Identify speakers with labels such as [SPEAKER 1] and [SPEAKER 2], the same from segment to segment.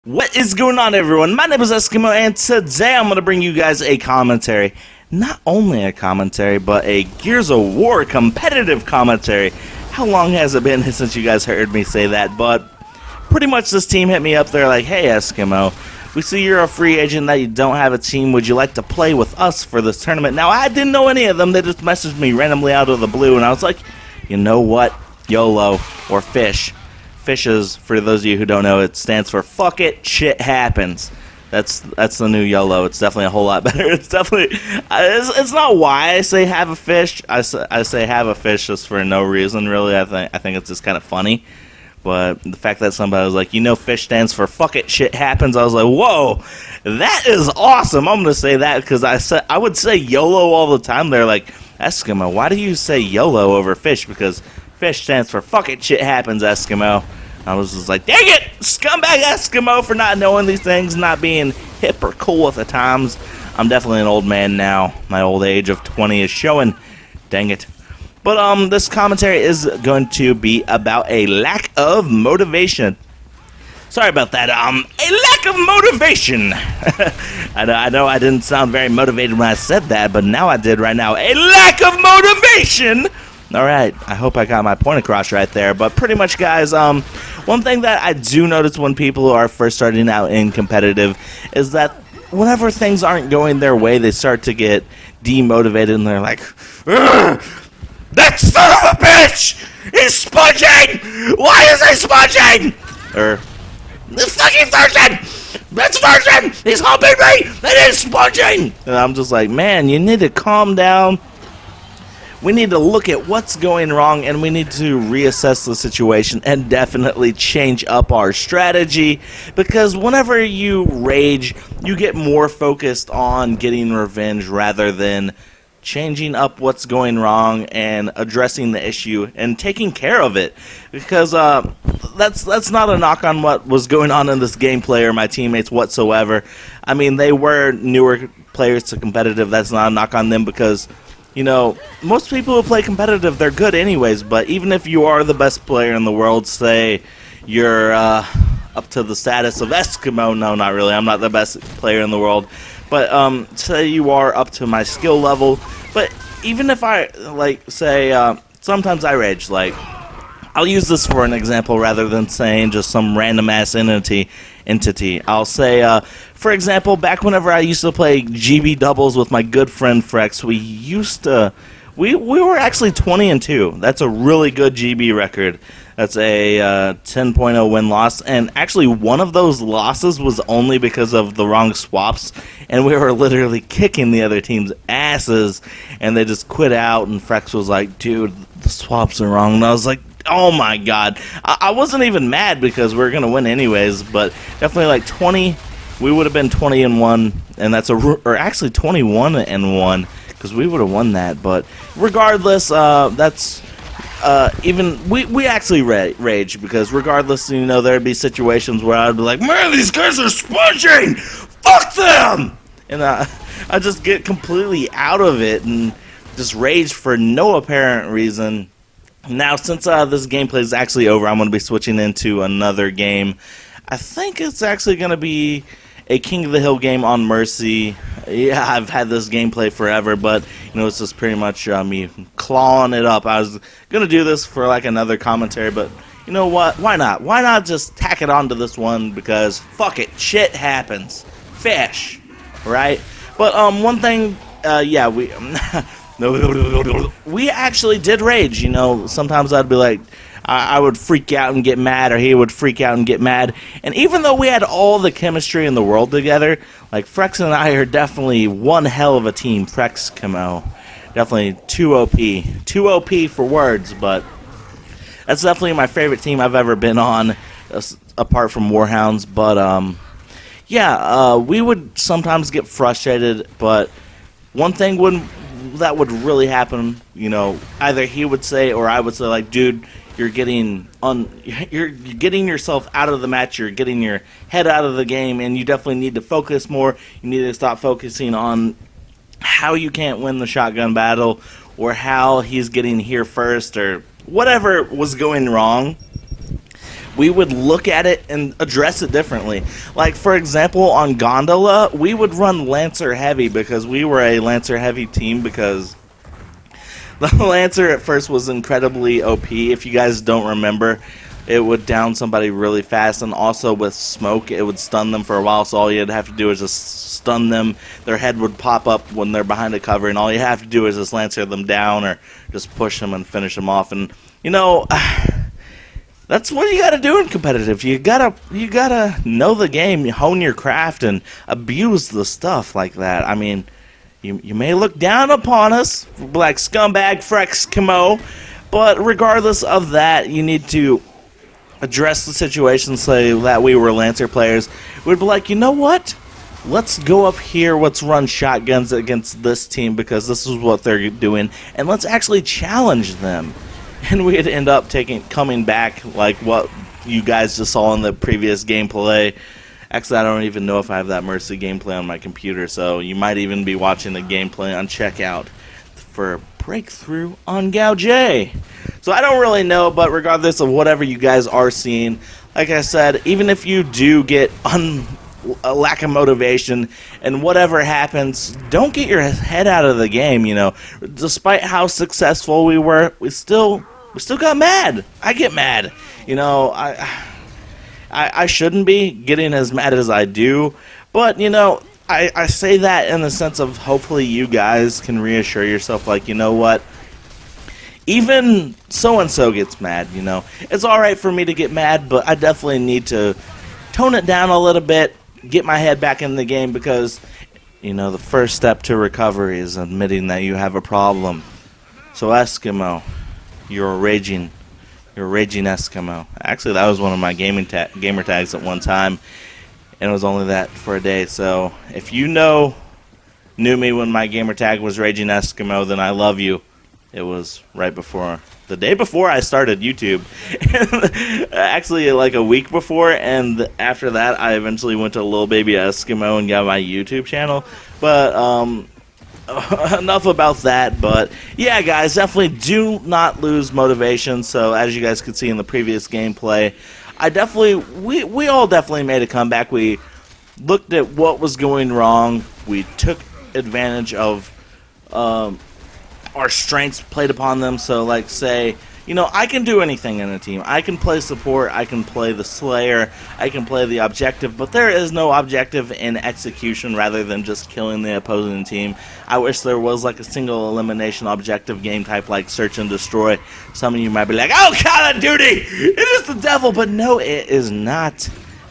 [SPEAKER 1] What is going on, everyone? My name is Eskimo, and today I'm going to bring you guys a commentary. Not only a commentary, but a Gears of War competitive commentary. How long has it been since you guys heard me say that? But pretty much this team hit me up. They're like, hey, Eskimo, we see you're a free agent, that you don't have a team. Would you like to play with us for this tournament? Now, I didn't know any of them. They just messaged me randomly out of the blue, and I was like, you know what? YOLO, or FISH. FISHes, for those of you who don't know, it stands for fuck it, shit happens. That's the new YOLO. It's definitely a whole lot better. It's definitely, it's not why I say have a fish. I say have a fish just for no reason, really. I think it's just kind of funny. But the fact that somebody was like, you know, FISH stands for fuck it, shit happens, I was like, whoa, that is awesome. I'm going to say that because I would say YOLO all the time. They're like, Eskimo, why do you say YOLO over FISH? Because FISH stands for fuck it, shit happens, Eskimo. I was just like, dang it, scumbag Eskimo for not knowing these things, not being hip or cool with the times. I'm definitely an old man now. My old age of 20 is showing. Dang it. But this commentary is going to be about a lack of motivation. Sorry about that. A lack of motivation. I know I didn't sound very motivated when I said that, but now I did right now. A lack of motivation. Alright, I hope I got my point across right there, but pretty much, guys, one thing that I do notice when people are first starting out in competitive is that whenever things aren't going their way, they start to get demotivated, and they're like, that son of a bitch is sponging! Why is he sponging? Or, this fucking Thurston! That's Thurston! He's helping me! That is sponging! And I'm just like, man, you need to calm down. We need to look at what's going wrong, and we need to reassess the situation and definitely change up our strategy, because whenever you rage, you get more focused on getting revenge rather than changing up what's going wrong and addressing the issue and taking care of it. Because that's not a knock on what was going on in this gameplay or my teammates whatsoever. I mean, they were newer players to competitive. That's not a knock on them, because you know, most people who play competitive, they're good anyways, but even if you are the best player in the world, say you're up to the status of Eskimo, no, not really, I'm not the best player in the world, but say you are up to my skill level, but even if I, like, say, sometimes I rage, like, I'll use this for an example rather than saying just some random-ass entity. I'll say, for example, back whenever I used to play GB doubles with my good friend Frex, we were actually 20-2. That's a really good GB record. That's a 10.0 win-loss, and actually one of those losses was only because of the wrong swaps, and we were literally kicking the other team's asses, and they just quit out, and Frex was like, dude, the swaps are wrong, and I was like, oh my god. I wasn't even mad because we were going to win anyways, but definitely like 20, we would have been 20-1, and that's or actually 21-1, because we would have won that, but regardless, that's, even, we actually rage, because regardless, you know, there'd be situations where I'd be like, man, these guys are sponging! Fuck them! And I just get completely out of it, and just rage for no apparent reason. Now, since this gameplay is actually over, I'm going to be switching into another game. I think it's actually going to be a King of the Hill game on Mercy. Yeah, I've had this gameplay forever, but, you know, it's just pretty much me clawing it up. I was going to do this for, like, another commentary, but, you know what? Why not? Why not just tack it onto this one? Because, fuck it, shit happens. Fish, right? But, one thing, yeah, we actually did rage, you know. Sometimes I'd be like, I would freak out and get mad, or he would freak out and get mad. And even though we had all the chemistry in the world together, like, Frex and I are definitely one hell of a team. Frex, Camo. Definitely 2 OP. 2 OP for words, but that's definitely my favorite team I've ever been on, apart from Warhounds. But, yeah, we would sometimes get frustrated, but one thing that would really happen, you know, either he would say or I would say, like, dude, you're getting yourself out of the match, you're getting your head out of the game, and you definitely need to focus more. You need to stop focusing on how you can't win the shotgun battle, or how he's getting here first, or whatever was going wrong. we would look at it and address it differently. Like, for example, on Gondola, we would run Lancer heavy because we were a Lancer heavy team because the Lancer at first was incredibly OP. If you guys don't remember, it would down somebody really fast, and also with smoke, it would stun them for a while, so all you'd have to do is just stun them. Their head would pop up when they're behind a cover, and all you have to do is just Lancer them down or just push them and finish them off. And, you know, that's what you gotta do in competitive. You gotta know the game, hone your craft, and abuse the stuff like that. I mean, you may look down upon us, like scumbag Eskuhbro, but regardless of that, you need to address the situation, say that we were Lancer players. We'd be like, you know what? Let's go up here, let's run shotguns against this team because this is what they're doing, and let's actually challenge them. And we'd end up coming back like what you guys just saw in the previous gameplay. Actually, I don't even know if I have that Mercy gameplay on my computer, so you might even be watching the gameplay on checkout for Breakthrough on Gauge. So I don't really know, but regardless of whatever you guys are seeing, like I said, even if you do get a lack of motivation and whatever happens, don't get your head out of the game. You know, despite how successful we were, we still got mad. I get mad. You know, I shouldn't be getting as mad as I do, but you know, I say that in the sense of hopefully you guys can reassure yourself, like, you know what, even so-and-so gets mad, you know. It's alright for me to get mad, but I definitely need to tone it down a little bit, get my head back in the game, because, you know, the first step to recovery is admitting that you have a problem. So Eskuhbro, you're a raging Eskuhbro. Actually, that was one of my gamer tags at one time, and it was only that for a day. So if you knew me when my gamer tag was Raging Eskuhbro, then I love you. It was right before, the day before I started YouTube. Actually, like a week before, and after that, I eventually went to Lil Baby Eskuhbro and got my YouTube channel. But, enough about that. But, yeah, guys, definitely do not lose motivation. So, as you guys could see in the previous gameplay, we all definitely made a comeback. We looked at what was going wrong. We took advantage of our strengths, played upon them. So, like, say, you know, I can do anything in a team. I can play support, I can play the Slayer, I can play the objective, but there is no objective in execution rather than just killing the opposing team. I wish there was like a single elimination objective game type like Search and Destroy. Some of you might be like, oh, Call of Duty, it is the devil, but no, it is not.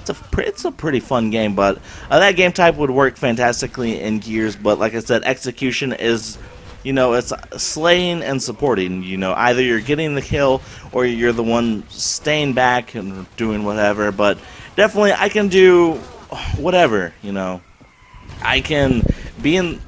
[SPEAKER 1] It's a pretty fun game, but that game type would work fantastically in Gears, but like I said, execution is, you know, it's slaying and supporting. You know, either you're getting the kill or you're the one staying back and doing whatever. But definitely, I can do whatever. You know, I can be in.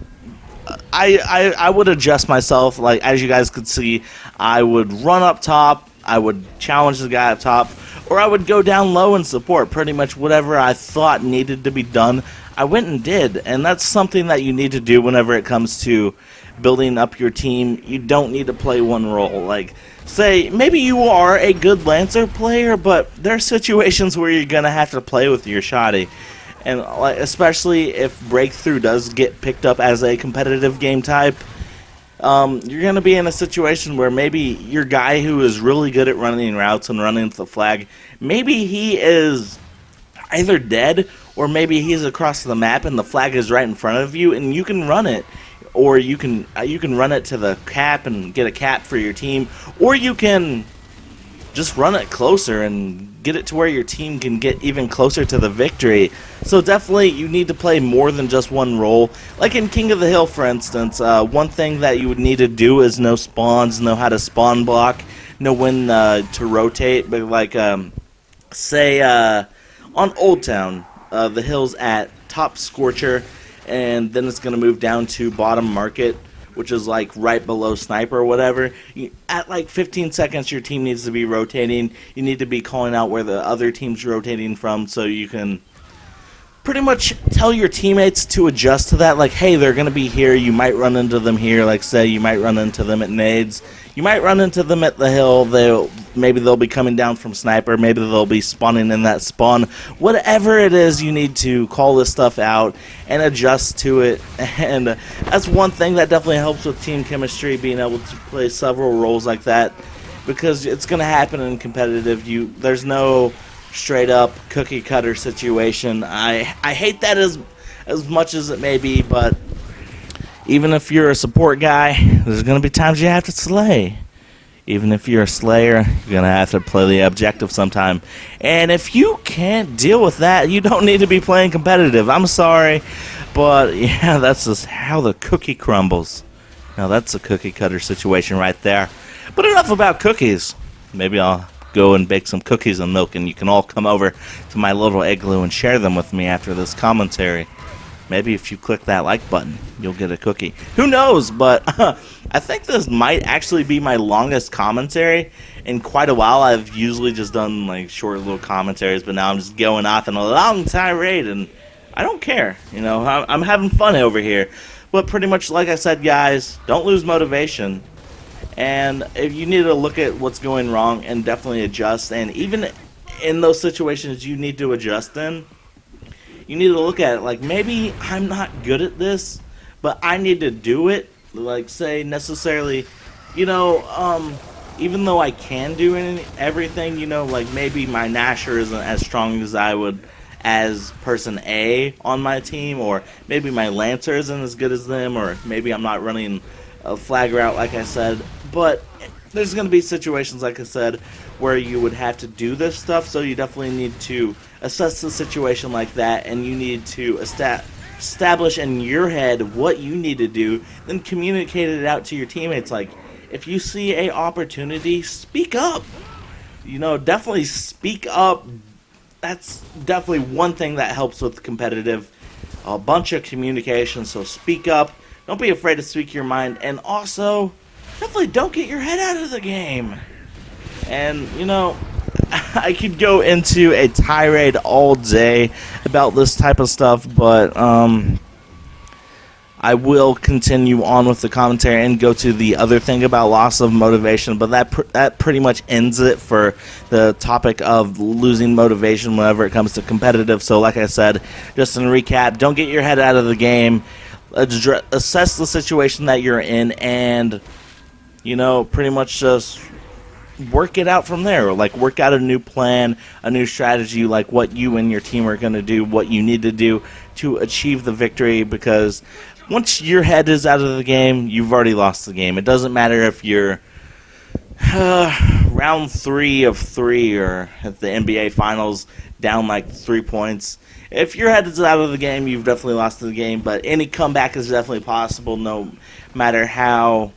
[SPEAKER 1] I would adjust myself. Like, as you guys could see, I would run up top. I would challenge the guy up top, or I would go down low and support. Pretty much whatever I thought needed to be done, I went and did. And that's something that you need to do whenever it comes to building up your team. You don't need to play one role. Like, say, maybe you are a good Lancer player, but there are situations where you're going to have to play with your shotty. And like, especially if Breakthrough does get picked up as a competitive game type, you're going to be in a situation where maybe your guy who is really good at running routes and running the flag, maybe he is either dead or maybe he's across the map and the flag is right in front of you and you can run it. Or you can run it to the cap and get a cap for your team, or you can just run it closer and get it to where your team can get even closer to the victory. So definitely you need to play more than just one role. Like in King of the Hill, for instance, one thing that you would need to do is know spawns, know how to spawn block, know when to rotate. But like, say on Old Town, the hill's at top Scorcher, and then it's going to move down to bottom market, which is like right below sniper or whatever. At like 15 seconds, your team needs to be rotating. You need to be calling out where the other team's rotating from so you can pretty much tell your teammates to adjust to that. Like, hey, they're going to be here. You might run into them here. Like, say, you might run into them at nades. You might run into them at the hill. Maybe they'll be coming down from sniper. Maybe they'll be spawning in that spawn. Whatever it is, you need to call this stuff out and adjust to it. And that's one thing that definitely helps with team chemistry, being able to play several roles like that. Because it's going to happen in competitive. There's no straight up cookie cutter situation. I hate that as much as it may be, but even if you're a support guy, there's going to be times you have to slay. Even if you're a slayer, you're going to have to play the objective sometime. And if you can't deal with that, you don't need to be playing competitive. I'm sorry, but yeah, that's just how the cookie crumbles. Now that's a cookie cutter situation right there. But enough about cookies. Maybe I'll go and bake some cookies and milk, and you can all come over to my little igloo and share them with me after this commentary. Maybe if you click that like button, you'll get a cookie. Who knows, but I think this might actually be my longest commentary in quite a while. I've usually just done like short little commentaries, but now I'm just going off in a long tirade, and I don't care. You know, I'm having fun over here. But pretty much like I said, guys, don't lose motivation. And if you need to look at what's going wrong and definitely adjust, and even in those situations you need to adjust in, you need to look at it like, maybe I'm not good at this, but I need to do it. Like, say, necessarily, you know, even though I can do everything, you know, like maybe my Nasher isn't as strong as I would as person A on my team, or maybe my Lancer isn't as good as them, or maybe I'm not running a flag route like I said. But there's going to be situations, like I said, where you would have to do this stuff, so you definitely need to assess the situation like that, and you need to establish in your head what you need to do, then communicate it out to your teammates. Like, if you see a opportunity, speak up. You know, definitely speak up. That's definitely one thing that helps with competitive. A bunch of communication, so speak up. Don't be afraid to speak your mind, and also, definitely don't get your head out of the game. And, you know, I could go into a tirade all day about this type of stuff, but I will continue on with the commentary and go to the other thing about loss of motivation, but that pretty much ends it for the topic of losing motivation whenever it comes to competitive. So like I said, just in recap, don't get your head out of the game. Assess the situation that you're in, and, you know, pretty much just work it out from there. Like, work out a new plan, a new strategy, like what you and your team are going to do, what you need to do to achieve the victory, because once your head is out of the game, you've already lost the game. It doesn't matter if you're round 3 of 3 or at the NBA Finals down like 3 points. If your head is out of the game, you've definitely lost the game, but any comeback is definitely possible, no matter how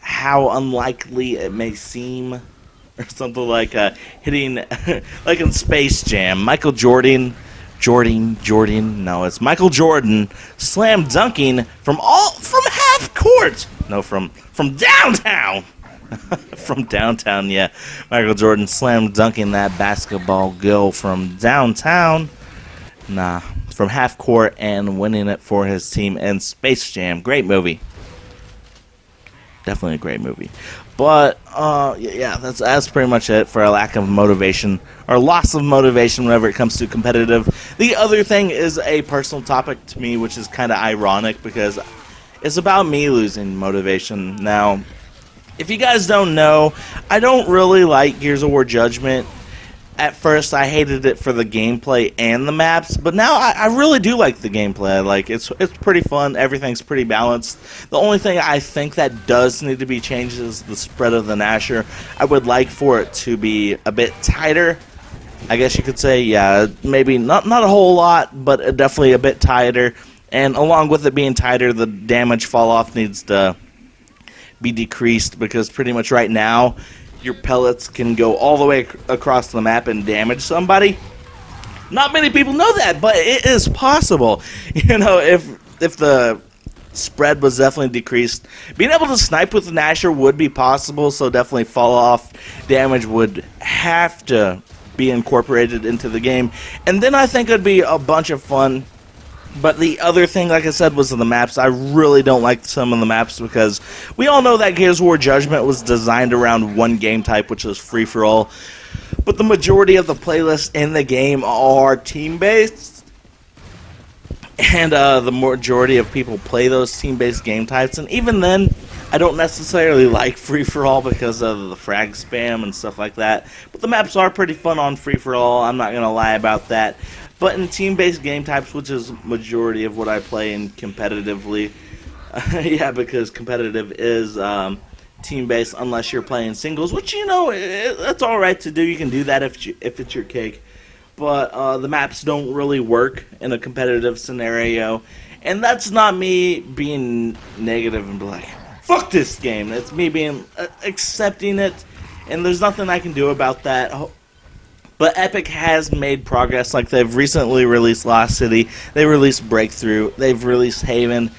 [SPEAKER 1] unlikely it may seem, or something like hitting, like in Space Jam, Michael Jordan, no, it's Michael Jordan slam dunking from half court, no, from downtown. From downtown, yeah. Michael Jordan slam dunking that basketball goal from downtown. Nah, from half court and winning it for his team in Space Jam. Great movie. Definitely a great movie. But, yeah, that's pretty much it for a lack of motivation, or loss of motivation whenever it comes to competitive. The other thing is a personal topic to me, which is kind of ironic, because it's about me losing motivation. Now, if you guys don't know, I don't really like Gears of War Judgment. At first, I hated it for the gameplay and the maps, but now I really do like the gameplay. Like, it's pretty fun. Everything's pretty balanced. The only thing I think that does need to be changed is the spread of the Nasher. I would like for it to be a bit tighter. I guess you could say, yeah, maybe not a whole lot, but definitely a bit tighter. And along with it being tighter, the damage fall off needs to be decreased, because pretty much right now your pellets can go all the way across the map and damage somebody. Not many people know that, but it is possible. You know, if the spread was definitely decreased, being able to snipe with the Nasher would be possible, so definitely fall off damage would have to be incorporated into the game. And then I think it'd be a bunch of fun. But the other thing, like I said, was the maps. I really don't like some of the maps because we all know that Gears of War Judgment was designed around one game type, which is free-for-all. But the majority of the playlists in the game are team-based. And the majority of people play those team-based game types. And even then, I don't necessarily like free-for-all because of the frag spam and stuff like that. But the maps are pretty fun on free-for-all. I'm not going to lie about that. But in team-based game types, which is majority of what I play in competitively, yeah, because competitive is team-based unless you're playing singles, which, you know, that's all right to do. You can do that if it's your cake. But the maps don't really work in a competitive scenario. And that's not me being negative and be like, fuck this game. It's me being accepting it, and there's nothing I can do about that. But Epic has made progress. Like, they've recently released Lost City, they released Breakthrough, they've released Haven,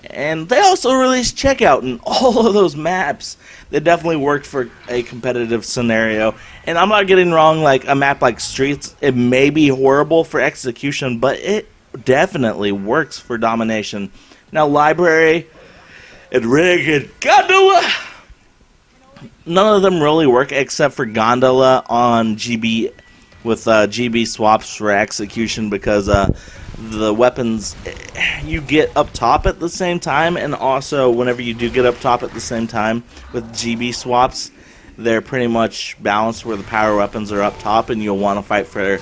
[SPEAKER 1] and they also released Checkout, and all of those maps, they definitely work for a competitive scenario. And I'm not getting wrong, like, a map like Streets, it may be horrible for execution, but it definitely works for domination. Now, Library and Rig and Gondola, none of them really work except for Gondola on GB with GB swaps for execution, because the weapons you get up top at the same time, and also whenever you do get up top at the same time with GB swaps, they're pretty much balanced where the power weapons are up top and you'll want to fight for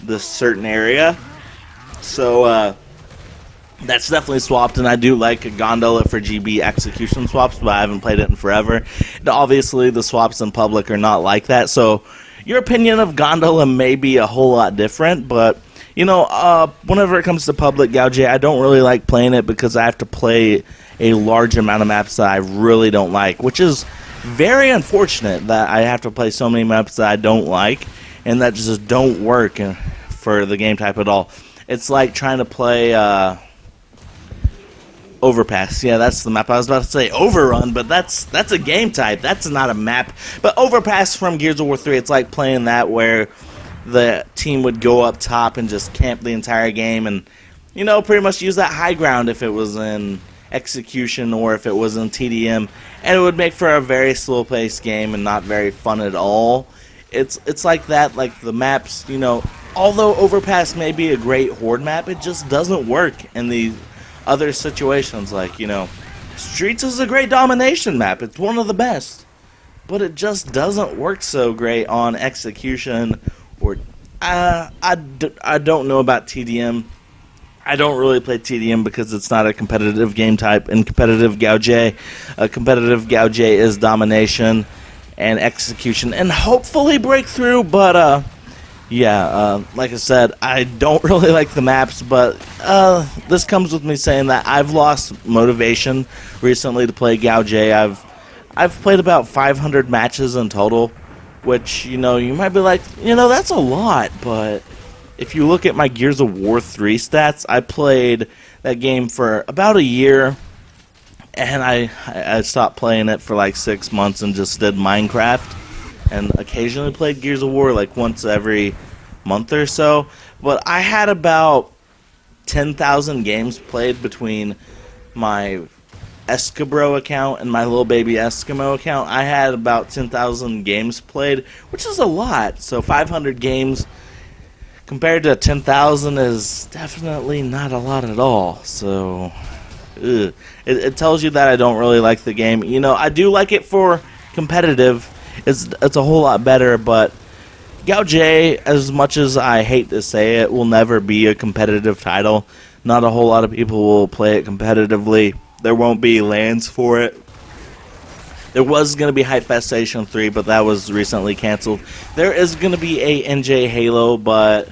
[SPEAKER 1] this certain area. So that's definitely swapped, and I do like a Gondola for GB execution swaps, but I haven't played it in forever. And obviously the swaps in public are not like that, so your opinion of Gondola may be a whole lot different. But, you know, whenever it comes to public Gouge, I don't really like playing it because I have to play a large amount of maps that I really don't like, which is very unfortunate that I have to play so many maps that I don't like and that just don't work for the game type at all. It's like trying to play Overpass. Yeah, that's the map. I was about to say Overrun, but that's a game type. That's not a map. But Overpass from Gears of War 3, it's like playing that where the team would go up top and just camp the entire game and, you know, pretty much use that high ground if it was in execution or if it was in TDM, and it would make for a very slow-paced game and not very fun at all. It's like that, like the maps, you know, although Overpass may be a great horde map, it just doesn't work in the other situations. Like, you know, Streets is a great domination map. It's one of the best. But it just doesn't work so great on execution. Or I don't know about TDM. I don't really play TDM because it's not a competitive game type. In competitive Gouge, is domination and execution and hopefully breakthrough. But yeah, like I said, I don't really like the maps, but this comes with me saying that I've lost motivation recently to play Gouge. I've played about 500 matches in total, which, you know, you might be like, you know, that's a lot, but if you look at my Gears of War 3 stats, I played that game for about a year, and I stopped playing it for like 6 months and just did Minecraft. And occasionally played Gears of War like once every month or so. But I had about 10,000 games played between my Eskuhbro account and my little baby Eskimo account. I had about 10,000 games played, which is a lot. So 500 games compared to 10,000 is definitely not a lot at all. So it tells you that I don't really like the game. You know, I do like it for competitive. It's a whole lot better, but Gouge, as much as I hate to say it, will never be a competitive title. Not a whole lot of people will play it competitively. There won't be LANs for it. There was going to be Hypefestation 3, but that was recently canceled. There is going to be a NJ Halo, but,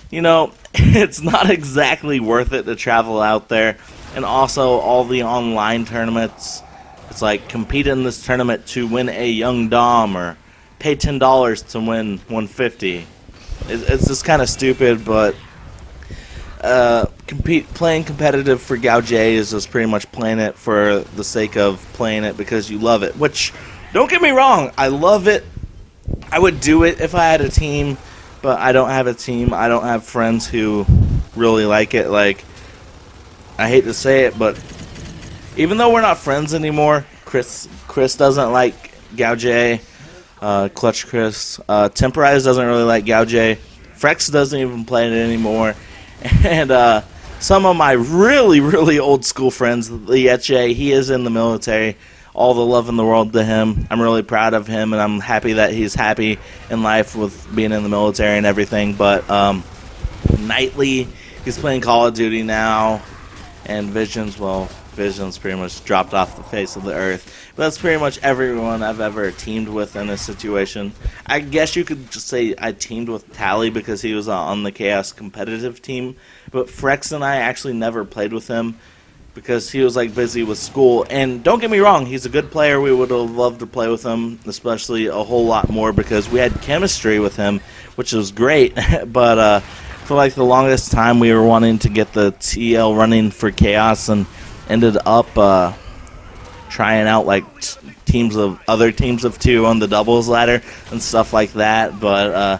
[SPEAKER 1] you know, it's not exactly worth it to travel out there. And also, all the online tournaments, it's like compete in this tournament to win a young Dom or pay $10 to win 150. It's just kind of stupid, but playing competitive for Gouge is just pretty much playing it for the sake of playing it because you love it. Which, don't get me wrong, I love it. I would do it if I had a team, but I don't have a team. I don't have friends who really like it. Like, I hate to say it, but even though we're not friends anymore, Chris doesn't like Gauge, Clutch Chris, Temporize doesn't really like Gauge, Frex doesn't even play it anymore, and some of my really old school friends, Lieche, he is in the military. All the love in the world to him. I'm really proud of him, and I'm happy that he's happy in life with being in the military and everything. But Nightly, he's playing Call of Duty now, and Visions pretty much dropped off the face of the earth. But that's pretty much everyone I've ever teamed with in this situation. I guess you could just say I teamed with Tally because he was on the Chaos competitive team. But Frex and I actually never played with him because he was like busy with school. And don't get me wrong, he's a good player. We would have loved to play with him, especially a whole lot more because we had chemistry with him, which was great. But for like the longest time, we were wanting to get the TL running for Chaos and ended up trying out like other teams of two on the doubles ladder and stuff like that. But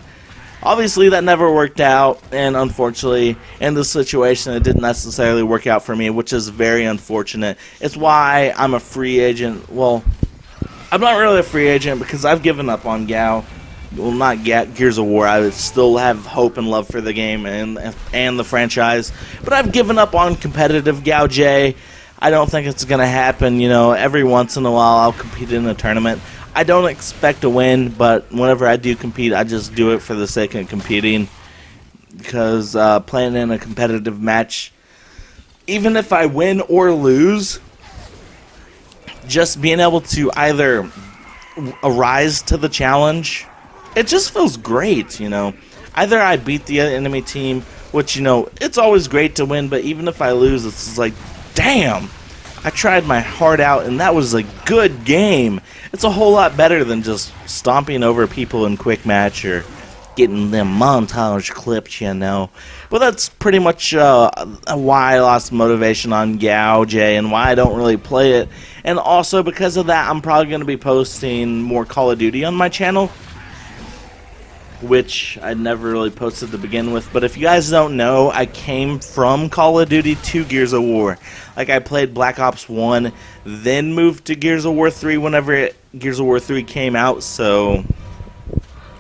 [SPEAKER 1] obviously that never worked out, and unfortunately in this situation it didn't necessarily work out for me, which is very unfortunate. It's why I'm a free agent. Well, I'm not really a free agent because I've given up on Gao. Well, not Gears of War. I still have hope and love for the game and the franchise, but I've given up on competitive Gauge. I don't think it's going to happen. You know, every once in a while I'll compete in a tournament. I don't expect to win, but whenever I do compete, I just do it for the sake of competing. Because playing in a competitive match, even if I win or lose, just being able to either arise to the challenge, it just feels great, you know. Either I beat the enemy team, which, you know, it's always great to win, but even if I lose, it's just like, damn, I tried my heart out, and that was a good game. It's a whole lot better than just stomping over people in quick match or getting them montage clips, you know. But that's pretty much why I lost motivation on Gauge and why I don't really play it. And also because of that, I'm probably going to be posting more Call of Duty on my channel, which I never really posted to begin with. But if you guys don't know, I came from Call of Duty to Gears of War. Like, I played Black Ops 1, then moved to Gears of War 3 whenever Gears of War 3 came out, so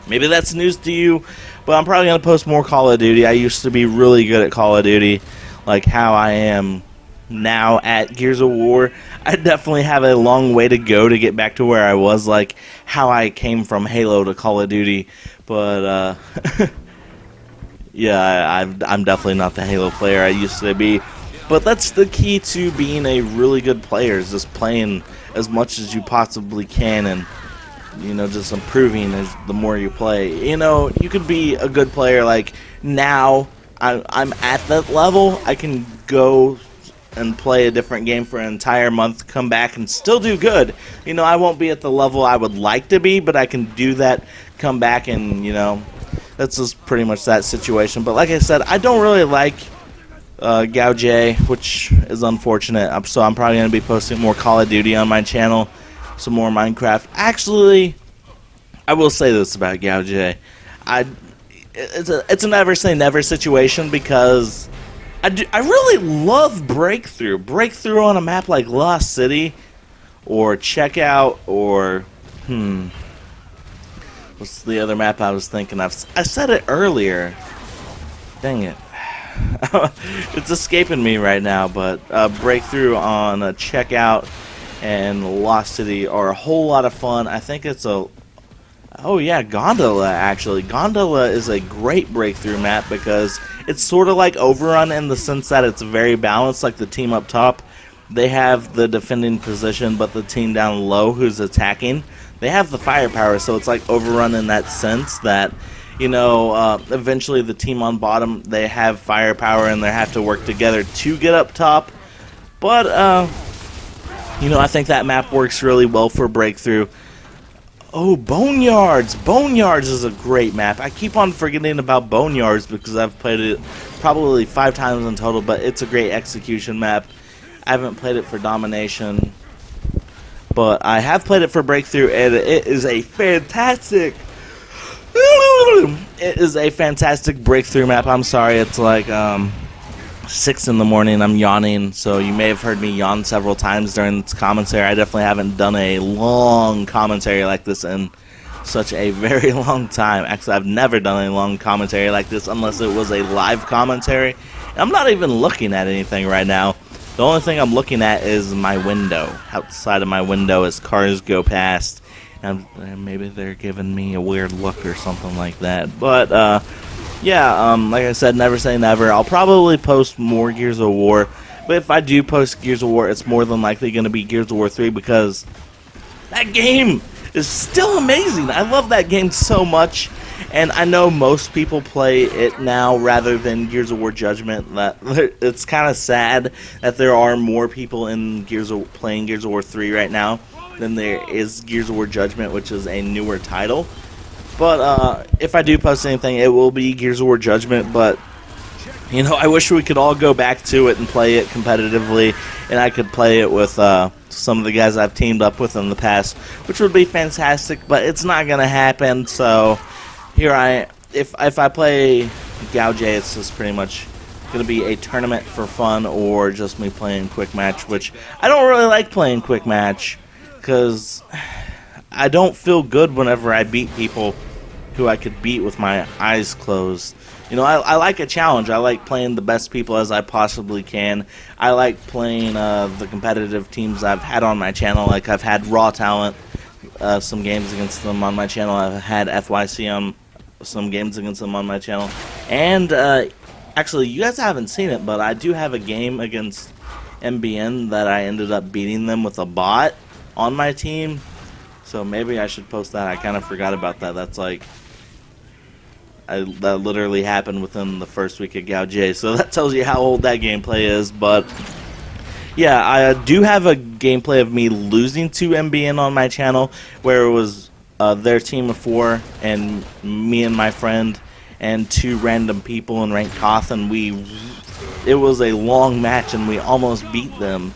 [SPEAKER 1] maybe that's news to you. But I'm probably going to post more Call of Duty. I used to be really good at Call of Duty, like how I am now at Gears of War. I definitely have a long way to go to get back to where I was, like how I came from Halo to Call of Duty. But yeah, I'm definitely not the Halo player I used to be. But that's the key to being a really good player, is just playing as much as you possibly can, and, you know, just improving as the more you play. You know, you could be a good player, like now I'm at that level. I can go and play a different game for an entire month, come back and still do good. You know, I won't be at the level I would like to be, but I can do that, come back, and, you know, that's just pretty much that situation. But like I said, I don't really like Gauge, which is unfortunate. So I'm probably going to be posting more Call of Duty on my channel, some more Minecraft. Actually, I will say this about Gauge. It's a never say never situation, because I really love Breakthrough. Breakthrough on a map like Lost City or Checkout or what's the other map I was thinking of? I said it earlier. Dang it. It's escaping me right now, but Breakthrough on Checkout and Lost City are a whole lot of fun. I think it's oh yeah, Gondola, actually. Gondola is a great Breakthrough map because it's sort of like Overrun in the sense that it's very balanced. Like the team up top, they have the defending position, but the team down low who's attacking, they have the firepower. So it's like Overrun in that sense that, you know, eventually the team on bottom, they have firepower and they have to work together to get up top. But, you know, I think that map works really well for Breakthrough. Oh, Boneyards! Boneyards is a great map. I keep on forgetting about Boneyards because I've played it probably 5 times in total, but it's a great execution map. I haven't played it for Domination, but I have played it for Breakthrough, and it is a fantastic It is a fantastic breakthrough map. I'm sorry, it's like 6 in the morning. I'm yawning, so you may have heard me yawn several times during this commentary. I definitely haven't done a long commentary like this in such a very long time. Actually, I've never done a long commentary like this unless it was a live commentary. And I'm not even looking at anything right now. The only thing I'm looking at is my window. Outside of my window as cars go past. And maybe they're giving me a weird look or something like that. But, yeah, like I said, never say never. I'll probably post more Gears of War. But if I do post Gears of War, it's more than likely going to be Gears of War 3 because that game is still amazing. I love that game so much. And I know most people play it now rather than Gears of War Judgment. It's kind of sad that there are more people in playing Gears of War 3 right now than there is Gears of War Judgment, which is a newer title. But if I do post anything, it will be Gears of War Judgment. But, you know, I wish we could all go back to it and play it competitively. And I could play it with some of the guys I've teamed up with in the past, which would be fantastic. But it's not going to happen, so if I play Gauge, it's just pretty much going to be a tournament for fun or just me playing quick match, which I don't really like playing quick match because I don't feel good whenever I beat people who I could beat with my eyes closed. You know, I like a challenge. I like playing the best people as I possibly can. I like playing the competitive teams I've had on my channel. Like I've had Raw Talent, some games against them on my channel. I've had FYC on some games against them on my channel. And actually, you guys haven't seen it, but I do have a game against MBN that I ended up beating them with a bot on my team. So maybe I should post that. I kind of forgot about that. That's like that literally happened within the first week of Gauge. So that tells you how old that gameplay is. But yeah, I do have a gameplay of me losing to MBN on my channel where it was their team of 4 and me and my friend and 2 random people in ranked Koth, and it was a long match and we almost beat them.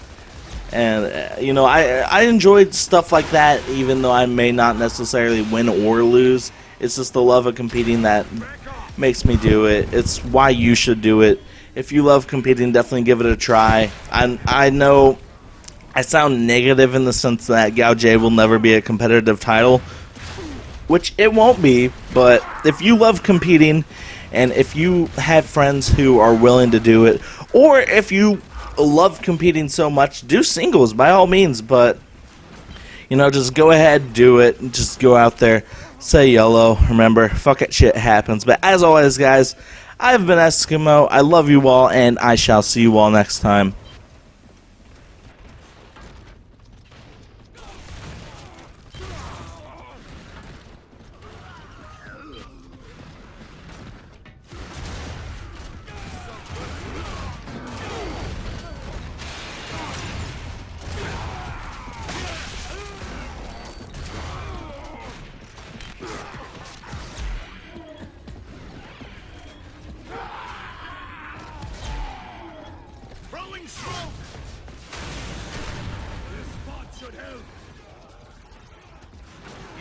[SPEAKER 1] And you know, I enjoyed stuff like that, even though I may not necessarily win or lose. It's just the love of competing that makes me do it. It's why you should do it. If you love competing, definitely give it a try. I know I sound negative in the sense that Gauge will never be a competitive title, which it won't be, but if you love competing and if you have friends who are willing to do it, or if you love competing so much, do singles by all means. But you know, just go ahead, do it, just go out there, say YOLO. Remember, fuck it, shit happens. But as always, guys, I've been Eskimo. I love you all, and I shall see you all next time.
[SPEAKER 2] Throwing smoke! This spot should help.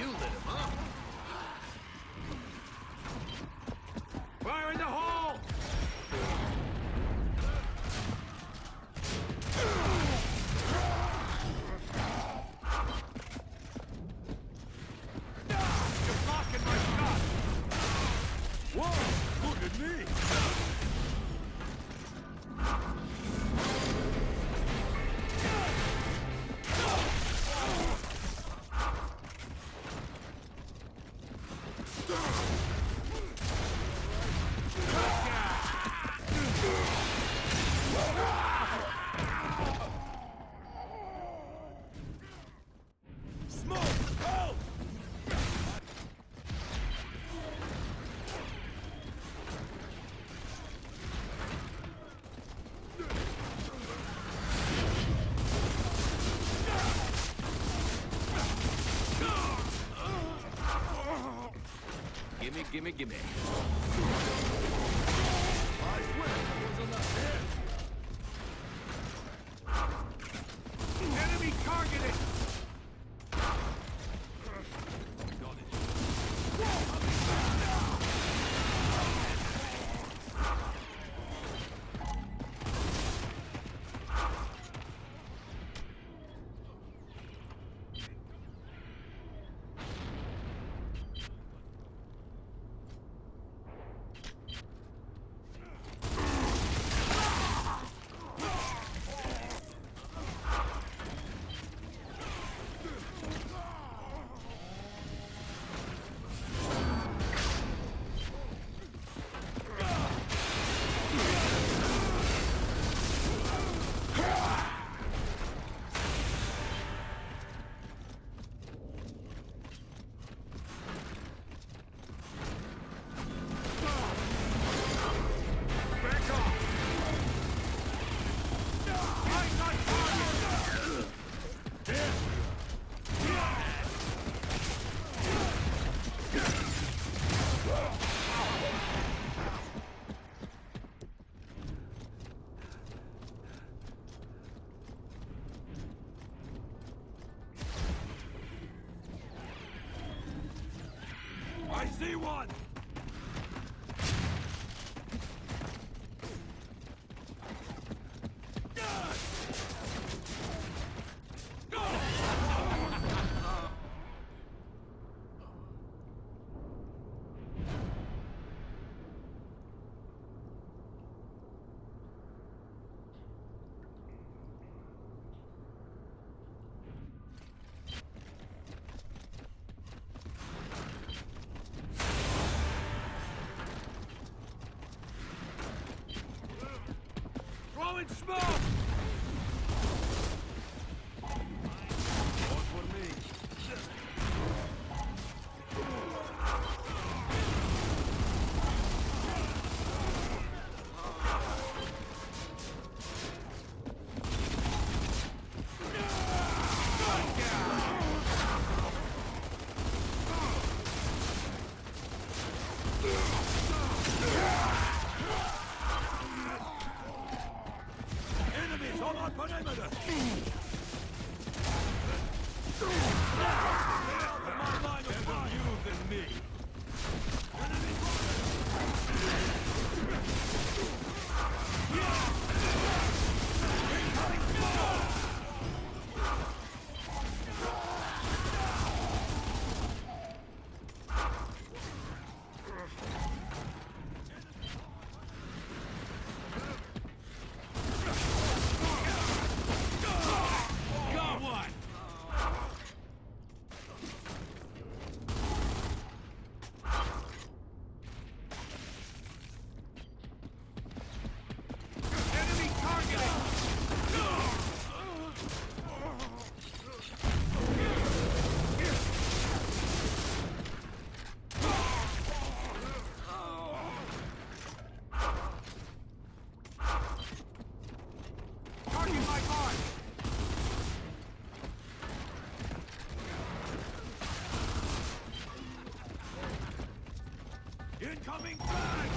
[SPEAKER 2] You lit him up. Fire in the hole! You're blocking my shot. Whoa, look at me. Smoke! Help! Gimme, gimme. I swear, was enough there. Enemy targeted! Got it. See one! Throwing smoke! One for me. Enemies on our perimeter! My line of fire! You than me! Got one! Enemy targeted! Target my mark! Incoming frag!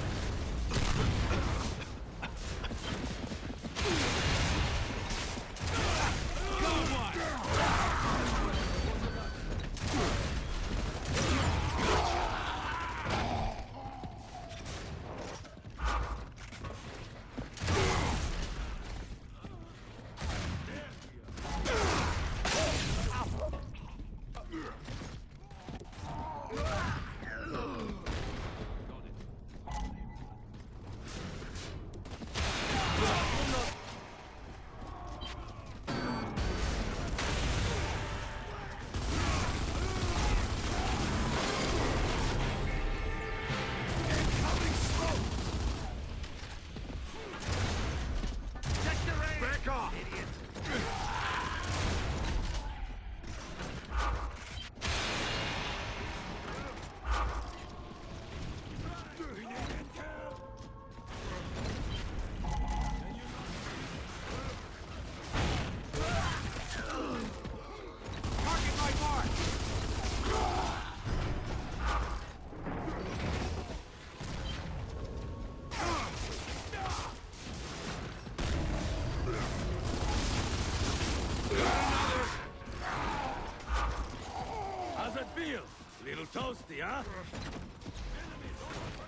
[SPEAKER 2] Got one! Incoming smoke! Check the range! Back off! Idiot! We need intel! Target my mark! How's it feel? Little toasty, huh? Enemies on the